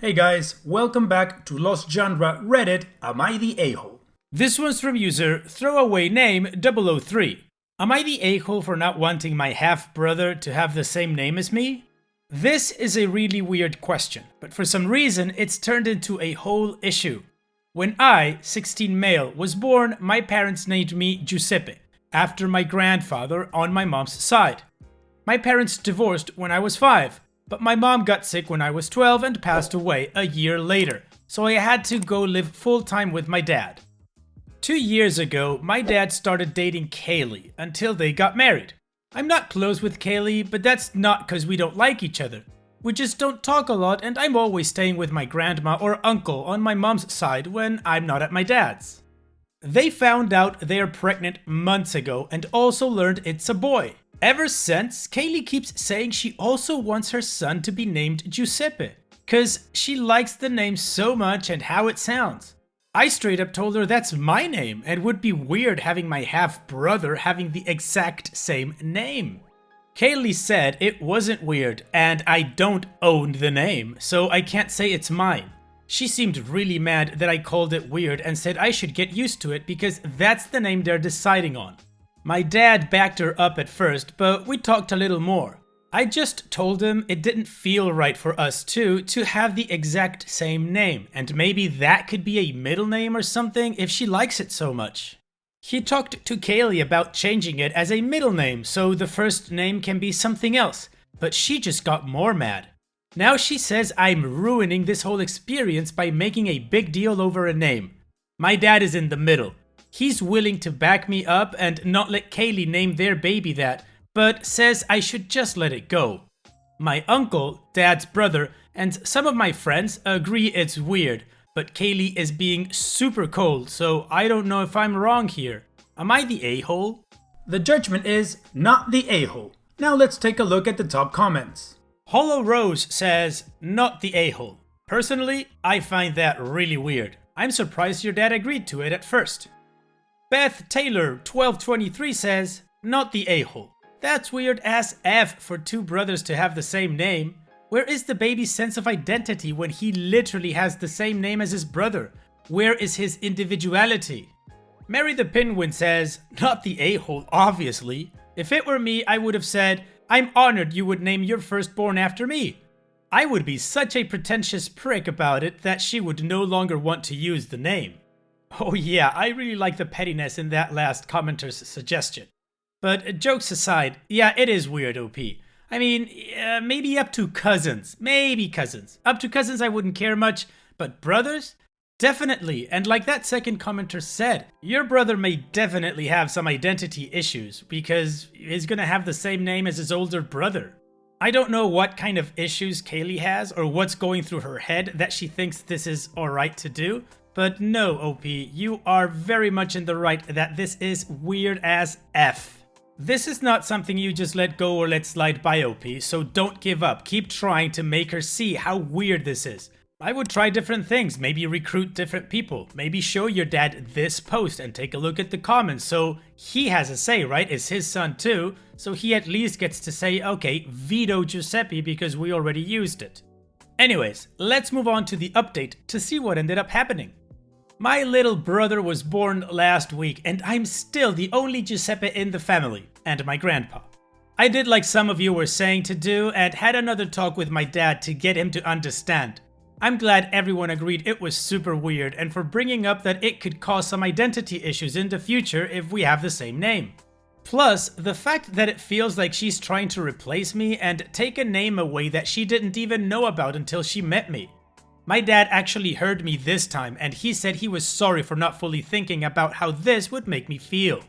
Hey guys, welcome back to Lost Genre Reddit, Am I the A-hole? This one's from user Throwaway Name 003. Am I the a-hole for not wanting my half-brother to have the same name as me? This is a really weird question, but for some reason it's turned into a whole issue. When I, 16 male, was born, my parents named me Giuseppe, after my grandfather on my mom's side. My parents divorced when I was 5. But my mom got sick when I was 12 and passed away a year later, so I had to go live full-time with my dad. 2 years ago, my dad started dating Kaylee until they got married. I'm not close with Kaylee, but that's not because we don't like each other. We just don't talk a lot and I'm always staying with my grandma or uncle on my mom's side when I'm not at my dad's. They found out they're pregnant months ago and also learned it's a boy. Ever since, Kaylee keeps saying she also wants her son to be named Giuseppe, cause she likes the name so much and how it sounds. I straight up told her that's my name and would be weird having my half-brother having the exact same name. Kaylee said it wasn't weird and I don't own the name, so I can't say it's mine. She seemed really mad that I called it weird and said I should get used to it because that's the name they're deciding on. My dad backed her up at first, but we talked a little more. I just told him it didn't feel right for us two to have the exact same name, and maybe that could be a middle name or something if she likes it so much. He talked to Kaylee about changing it as a middle name so the first name can be something else, but she just got more mad. Now she says I'm ruining this whole experience by making a big deal over a name. My dad is in the middle. He's willing to back me up and not let Kaylee name their baby that, but says I should just let it go. My uncle, dad's brother, and some of my friends agree it's weird, but Kaylee is being super cold, so I don't know if I'm wrong here. Am I the a-hole? The judgment is not the a-hole. Now let's take a look at the top comments. Hollow Rose says, not the a-hole. Personally, I find that really weird. I'm surprised your dad agreed to it at first. Beth Taylor 1223 says, not the a-hole. That's weird as F for two brothers to have the same name. Where is the baby's sense of identity when he literally has the same name as his brother? Where is his individuality? Mary the Penguin says, not the a-hole, obviously. If it were me, I would have said, I'm honored you would name your firstborn after me. I would be such a pretentious prick about it that she would no longer want to use the name. Oh yeah, I really like the pettiness in that last commenter's suggestion. But jokes aside, yeah, it is weird, OP. I mean, maybe up to cousins. Maybe cousins. Up to cousins I wouldn't care much, but brothers? Definitely, and like that second commenter said, your brother may definitely have some identity issues because he's gonna have the same name as his older brother. I don't know what kind of issues Kaylee has or what's going through her head that she thinks this is alright to do. But no, OP, you are very much in the right that this is weird as F. This is not something you just let go or let slide by, OP, so don't give up. Keep trying to make her see how weird this is. I would try different things, maybe recruit different people, maybe show your dad this post and take a look at the comments so he has a say, right? It's his son too, so he at least gets to say, okay, veto Giuseppe because we already used it. Anyways, let's move on to the update to see what ended up happening. My little brother was born last week and I'm still the only Giuseppe in the family, and my grandpa. I did like some of you were saying to do and had another talk with my dad to get him to understand. I'm glad everyone agreed it was super weird and for bringing up that it could cause some identity issues in the future if we have the same name. Plus, the fact that it feels like she's trying to replace me and take a name away that she didn't even know about until she met me. My dad actually heard me this time and he said he was sorry for not fully thinking about how this would make me feel.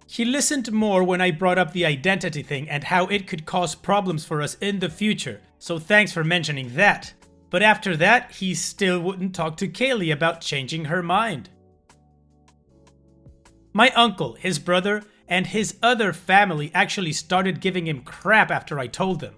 He listened more when I brought up the identity thing and how it could cause problems for us in the future, so thanks for mentioning that. But after that, he still wouldn't talk to Kaylee about changing her mind. My uncle, his brother, and his other family actually started giving him crap after I told them.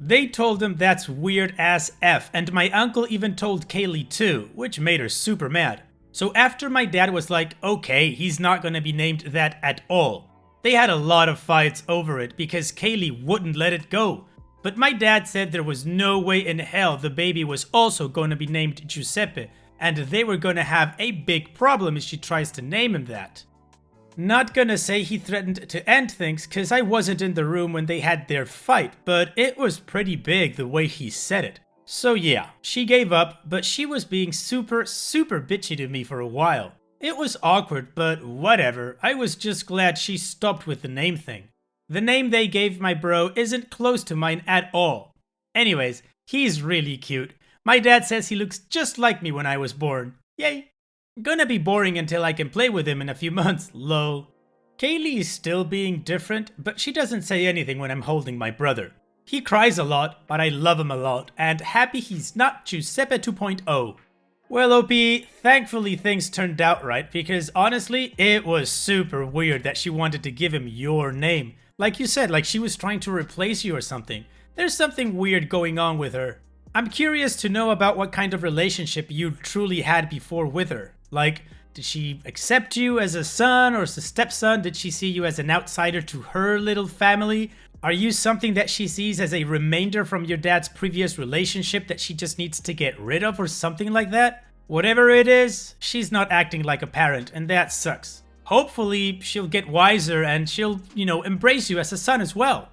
They told him that's weird as F, and my uncle even told Kaylee too, which made her super mad. So after my dad was like, okay, he's not gonna be named that at all, they had a lot of fights over it because Kaylee wouldn't let it go. But my dad said there was no way in hell the baby was also going to be named Giuseppe, and they were going to have a big problem if she tries to name him that. Not gonna say he threatened to end things, cause I wasn't in the room when they had their fight, but it was pretty big the way he said it. So yeah, she gave up, but she was being super bitchy to me for a while. It was awkward, but whatever, I was just glad she stopped with the name thing. The name they gave my bro isn't close to mine at all. Anyways, he's really cute. My dad says he looks just like me when I was born. Yay! Gonna be boring until I can play with him in a few months, lol. Kaylee is still being different, but she doesn't say anything when I'm holding my brother. He cries a lot, but I love him a lot, and happy he's not Giuseppe 2.0. Well, OP, thankfully things turned out right, because honestly, it was super weird that she wanted to give him your name. Like you said, like she was trying to replace you or something. There's something weird going on with her. I'm curious to know about what kind of relationship you truly had before with her. Like, did she accept you as a son or as a stepson? Did she see you as an outsider to her little family? Are you something that she sees as a remainder from your dad's previous relationship that she just needs to get rid of or something like that? Whatever it is, she's not acting like a parent, and that sucks. Hopefully, she'll get wiser and she'll, embrace you as a son as well.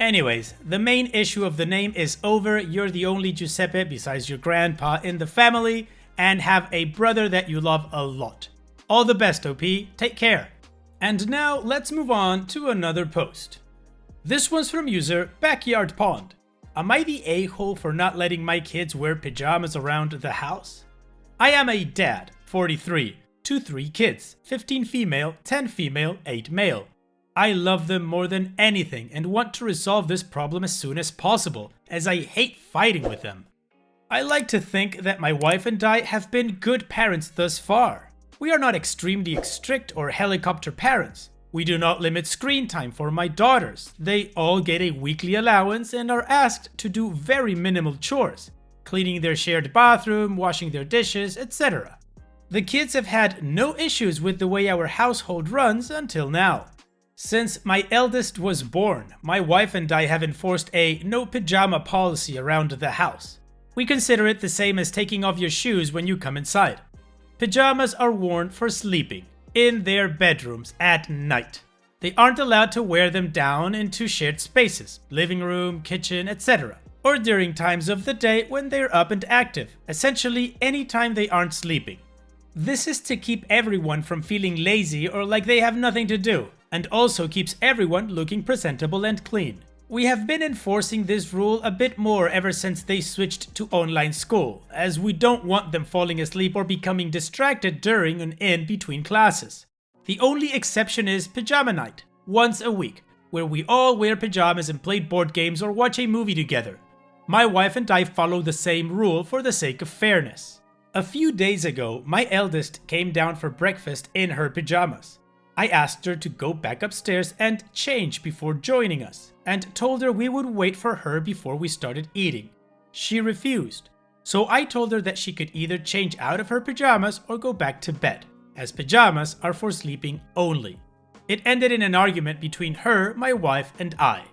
Anyways, the main issue of the name is over. You're the only Giuseppe besides your grandpa in the family, and have a brother that you love a lot. All the best, OP. Take care. And now let's move on to another post. This one's from user Backyard Pond. Am I the a-hole for not letting my kids wear pajamas around the house? I am a dad, 43, to 3 kids, 15 female, 10 female, 8 male. I love them more than anything and want to resolve this problem as soon as possible, as I hate fighting with them. I like to think that my wife and I have been good parents thus far. We are not extremely strict or helicopter parents. We do not limit screen time for my daughters. They all get a weekly allowance and are asked to do very minimal chores, cleaning their shared bathroom, washing their dishes, etc. The kids have had no issues with the way our household runs until now. Since my eldest was born, my wife and I have enforced a no pajama policy around the house. We consider it the same as taking off your shoes when you come inside. Pajamas are worn for sleeping, in their bedrooms at night. They aren't allowed to wear them down into shared spaces, living room, kitchen, etc. Or during times of the day when they're up and active, essentially any time they aren't sleeping. This is to keep everyone from feeling lazy or like they have nothing to do, and also keeps everyone looking presentable and clean. We have been enforcing this rule a bit more ever since they switched to online school, as we don't want them falling asleep or becoming distracted during and in between classes. The only exception is pajama night, once a week, where we all wear pajamas and play board games or watch a movie together. My wife and I follow the same rule for the sake of fairness. A few days ago, my eldest came down for breakfast in her pajamas. I asked her to go back upstairs and change before joining us, and told her we would wait for her before we started eating. She refused, so I told her that she could either change out of her pajamas or go back to bed, as pajamas are for sleeping only. It ended in an argument between her, my wife, and I.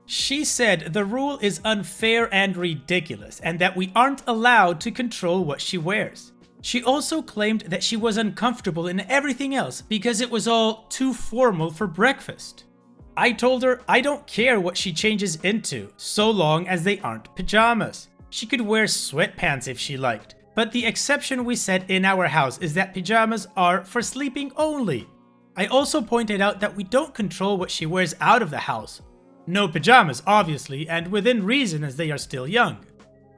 She said the rule is unfair and ridiculous, and that we aren't allowed to control what she wears. She also claimed that she was uncomfortable in everything else because it was all too formal for breakfast. I told her I don't care what she changes into, so long as they aren't pajamas. She could wear sweatpants if she liked, but the exception we set in our house is that pajamas are for sleeping only. I also pointed out that we don't control what she wears out of the house. No pajamas, obviously, and within reason as they are still young.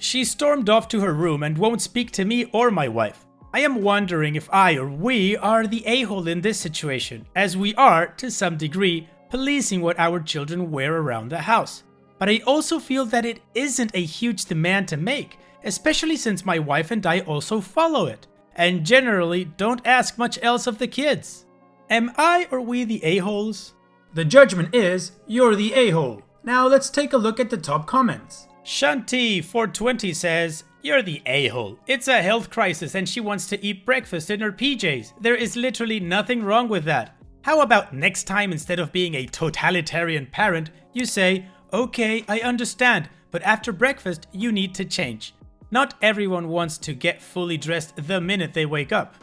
She stormed off to her room and won't speak to me or my wife. I am wondering if I or we are the a-hole in this situation, as we are, to some degree, policing what our children wear around the house. But I also feel that it isn't a huge demand to make, especially since my wife and I also follow it, and generally don't ask much else of the kids. Am I or we the a-holes? The judgment is, you're the a-hole. Now let's take a look at the top comments. Shanti420 says, "You're the a-hole. It's a health crisis and she wants to eat breakfast in her PJs. There is literally nothing wrong with that. How about next time, instead of being a totalitarian parent, you say, Okay, I understand, but after breakfast, you need to change. Not everyone wants to get fully dressed the minute they wake up.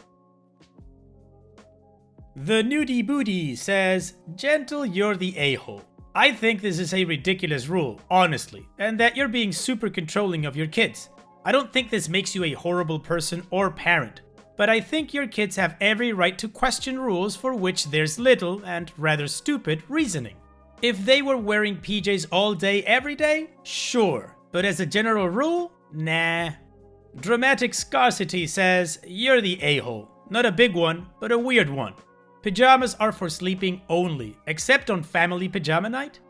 The Nudie Booty says, Gentle, you're the a-hole. I think this is a ridiculous rule, honestly, and that you're being super controlling of your kids. I don't think this makes you a horrible person or parent, but I think your kids have every right to question rules for which there's little and rather stupid reasoning. If they were wearing PJs all day every day, sure, but as a general rule, nah. Dramatic Scarcity says, You're the a-hole. Not a big one, but a weird one. Pajamas are for sleeping only, except on family pajama night?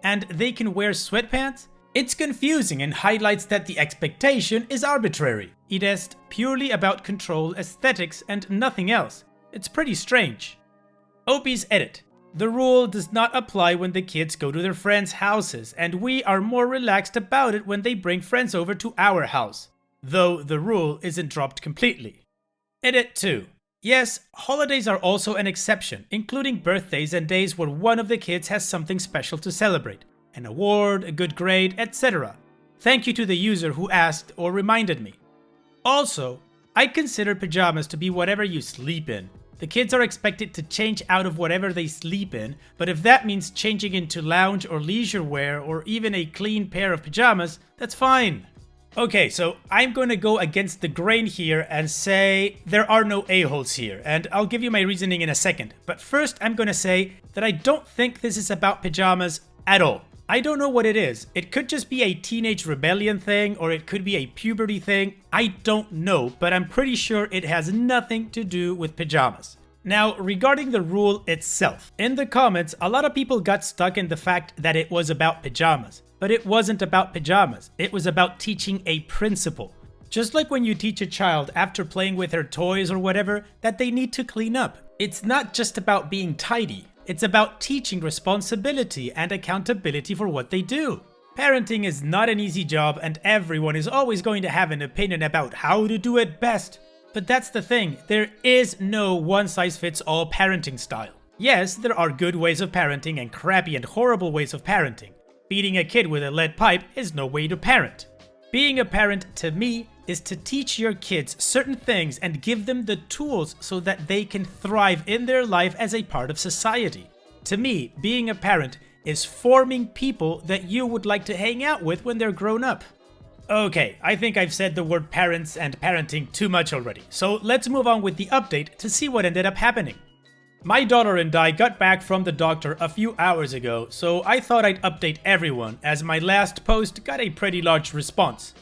And they can wear sweatpants? It's confusing and highlights that the expectation is arbitrary. It is purely about control, aesthetics, and nothing else. It's pretty strange. Opie's edit. The rule does not apply when the kids go to their friends' houses, and we are more relaxed about it when they bring friends over to our house. Though the rule isn't dropped completely. Edit 2. Yes, holidays are also an exception, including birthdays and days where one of the kids has something special to celebrate. An award, a good grade, etc. Thank you to the user who asked or reminded me. Also, I consider pajamas to be whatever you sleep in. The kids are expected to change out of whatever they sleep in, but if that means changing into lounge or leisure wear or even a clean pair of pajamas, that's fine. Okay, so I'm going to go against the grain here and say there are no a-holes here, and I'll give you my reasoning in a second. But first, I'm going to say that I don't think this is about pajamas at all. I don't know what it is. It could just be a teenage rebellion thing, or it could be a puberty thing. I don't know, but I'm pretty sure it has nothing to do with pajamas. Now, regarding the rule itself, in the comments, a lot of people got stuck in the fact that it was about pajamas. But it wasn't about pajamas, it was about teaching a principle. Just like when you teach a child after playing with their toys or whatever, that they need to clean up. It's not just about being tidy, it's about teaching responsibility and accountability for what they do. Parenting is not an easy job and everyone is always going to have an opinion about how to do it best. But that's the thing, there is no one-size-fits-all parenting style. Yes, there are good ways of parenting and crappy and horrible ways of parenting. Beating a kid with a lead pipe is no way to parent. Being a parent, to me, is to teach your kids certain things and give them the tools so that they can thrive in their life as a part of society. To me, being a parent is forming people that you would like to hang out with when they're grown up. Okay, I think I've said the word parents and parenting too much already, so let's move on with the update to see what ended up happening. My daughter and I got back from the doctor a few hours ago, so I thought I'd update everyone as my last post got a pretty large response.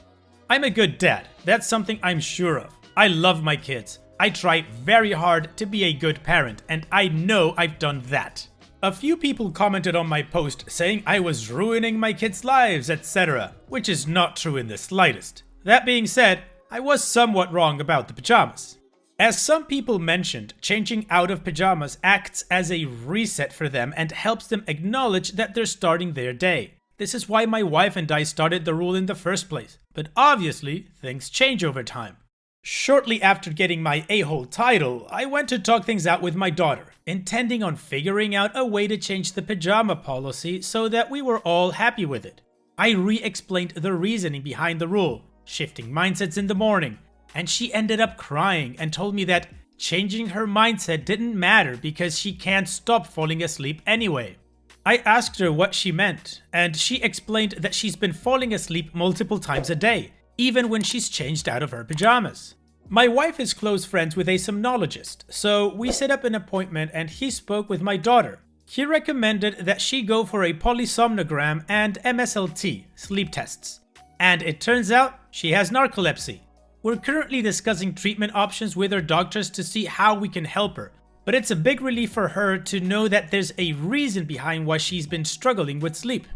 I'm a good dad, that's something I'm sure of. I love my kids. I try very hard to be a good parent, and I know I've done that. A few people commented on my post saying I was ruining my kids' lives, etc., which is not true in the slightest. That being said, I was somewhat wrong about the pajamas. As some people mentioned, changing out of pajamas acts as a reset for them and helps them acknowledge that they're starting their day. This is why my wife and I started the rule in the first place, but obviously things change over time. Shortly after getting my a-hole title, I went to talk things out with my daughter, intending on figuring out a way to change the pajama policy so that we were all happy with it. I re-explained the reasoning behind the rule, shifting mindsets in the morning, and she ended up crying and told me that changing her mindset didn't matter because she can't stop falling asleep anyway. I asked her what she meant, and she explained that she's been falling asleep multiple times a day, even when she's changed out of her pajamas. My wife is close friends with a somnologist, so we set up an appointment and he spoke with my daughter. He recommended that she go for a polysomnogram and MSLT, sleep tests. And it turns out she has narcolepsy. We're currently discussing treatment options with her doctors to see how we can help her, but it's a big relief for her to know that there's a reason behind why she's been struggling with sleep.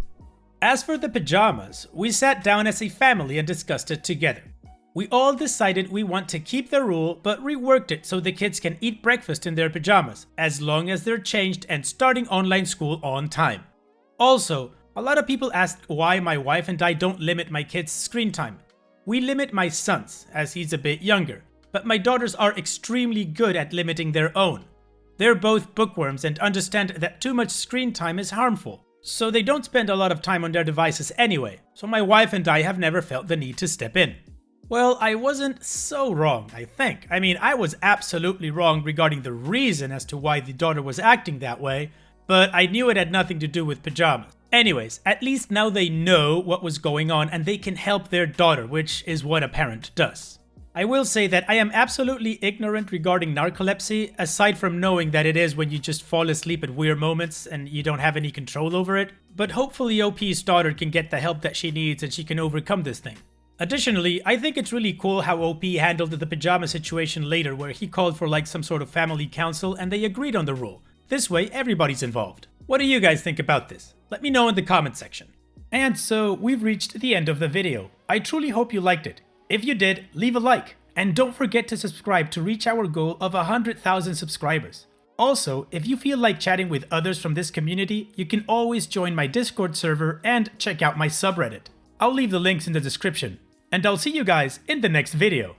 As for the pajamas, we sat down as a family and discussed it together. We all decided we want to keep the rule, but reworked it so the kids can eat breakfast in their pajamas, as long as they're changed and starting online school on time. Also, a lot of people asked why my wife and I don't limit my kids' screen time. We limit my son's, as he's a bit younger, but my daughters are extremely good at limiting their own. They're both bookworms and understand that too much screen time is harmful. so they don't spend a lot of time on their devices anyway, so my wife and I have never felt the need to step in. Well, I wasn't so wrong, I think. I mean, I was absolutely wrong regarding the reason as to why the daughter was acting that way, but I knew it had nothing to do with pajamas. Anyways, at least now they know what was going on and they can help their daughter, which is what a parent does. I will say that I am absolutely ignorant regarding narcolepsy, aside from knowing that it is when you just fall asleep at weird moments and you don't have any control over it, but hopefully OP's daughter can get the help that she needs and she can overcome this thing. Additionally, I think it's really cool how OP handled the pajama situation later, where he called for like some sort of family council and they agreed on the rule. This way, everybody's involved. What do you guys think about this? Let me know in the comment section. And so, we've reached the end of the video. I truly hope you liked it. If you did, leave a like. And don't forget to subscribe to reach our goal of 100,000 subscribers. Also, if you feel like chatting with others from this community, you can always join my Discord server and check out my subreddit. I'll leave the links in the description. And I'll see you guys in the next video.